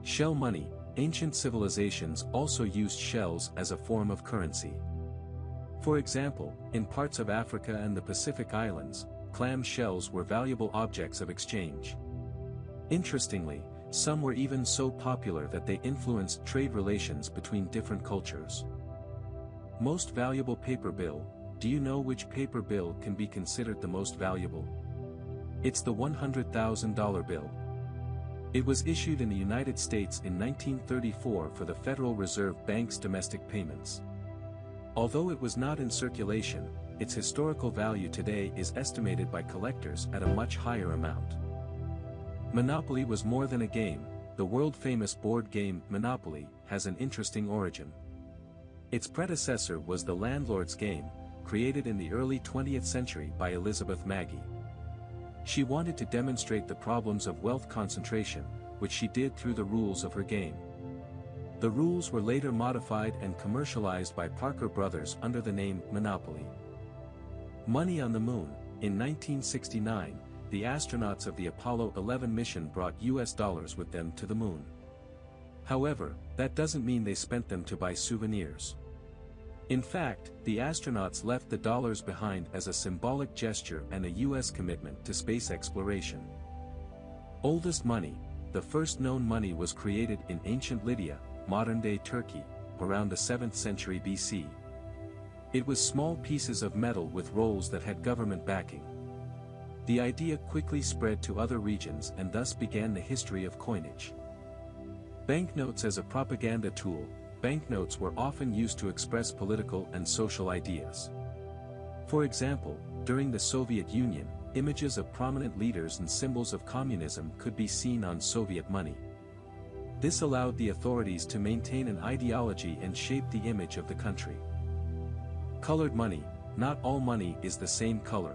Shell money. Ancient civilizations also used shells as a form of currency. For example, in parts of Africa and the Pacific Islands, clam shells were valuable objects of exchange. Interestingly, some were even so popular that they influenced trade relations between different cultures. Most valuable paper bill. Do you know which paper bill can be considered the most valuable? It's the $100,000 bill. It was issued in the United States in 1934 for the Federal Reserve Bank's domestic payments. Although it was not in circulation, its historical value today is estimated by collectors at a much higher amount. Monopoly was more than a game. The world-famous board game Monopoly has an interesting origin. Its predecessor was the landlord's game, created in the early 20th century by Elizabeth Magie. She wanted to demonstrate the problems of wealth concentration, which she did through the rules of her game. The rules were later modified and commercialized by Parker Brothers under the name Monopoly. Money on the Moon. In 1969, the astronauts of the Apollo 11 mission brought US dollars with them to the moon. However, that doesn't mean they spent them to buy souvenirs. In fact, the astronauts left the dollars behind as a symbolic gesture and a US commitment to space exploration. Oldest money. The first known money was created in ancient Lydia, modern-day Turkey, around the 7th century BC. It was small pieces of metal with rolls that had government backing. The idea quickly spread to other regions and thus began the history of coinage. Banknotes as a propaganda tool. Banknotes were often used to express political and social ideas. For example, during the Soviet Union, images of prominent leaders and symbols of communism could be seen on Soviet money. This allowed the authorities to maintain an ideology and shape the image of the country. Colored money. Not all money is the same color.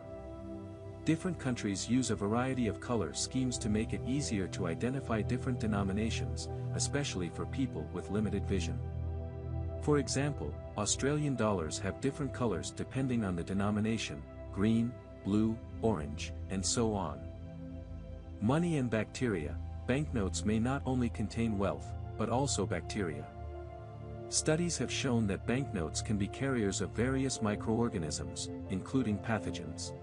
Different countries use a variety of color schemes to make it easier to identify different denominations, especially for people with limited vision. For example, Australian dollars have different colors depending on the denomination: green, blue, orange, and so on. Money and bacteria. Banknotes may not only contain wealth, but also bacteria. Studies have shown that banknotes can be carriers of various microorganisms, including pathogens.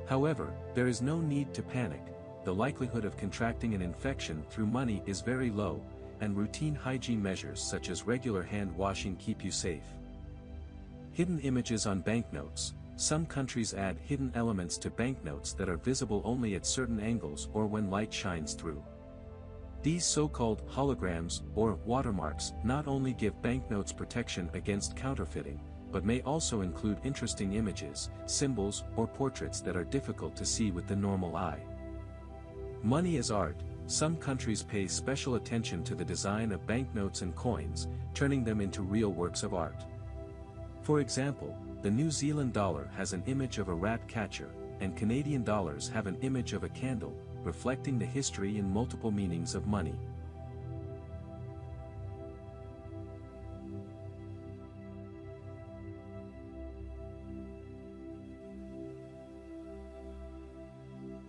However, there is no need to panic. The likelihood of contracting an infection through money is very low, and routine hygiene measures such as regular hand washing keep you safe. Hidden images on banknotes. Some countries add hidden elements to banknotes that are visible only at certain angles or when light shines through. These so-called holograms, or watermarks, not only give banknotes protection against counterfeiting, but may also include interesting images, symbols, or portraits that are difficult to see with the normal eye. Money as art. Some countries pay special attention to the design of banknotes and coins, turning them into real works of art. For example, the New Zealand dollar has an image of a rat catcher, and Canadian dollars have an image of a candle, reflecting the history and multiple meanings of money.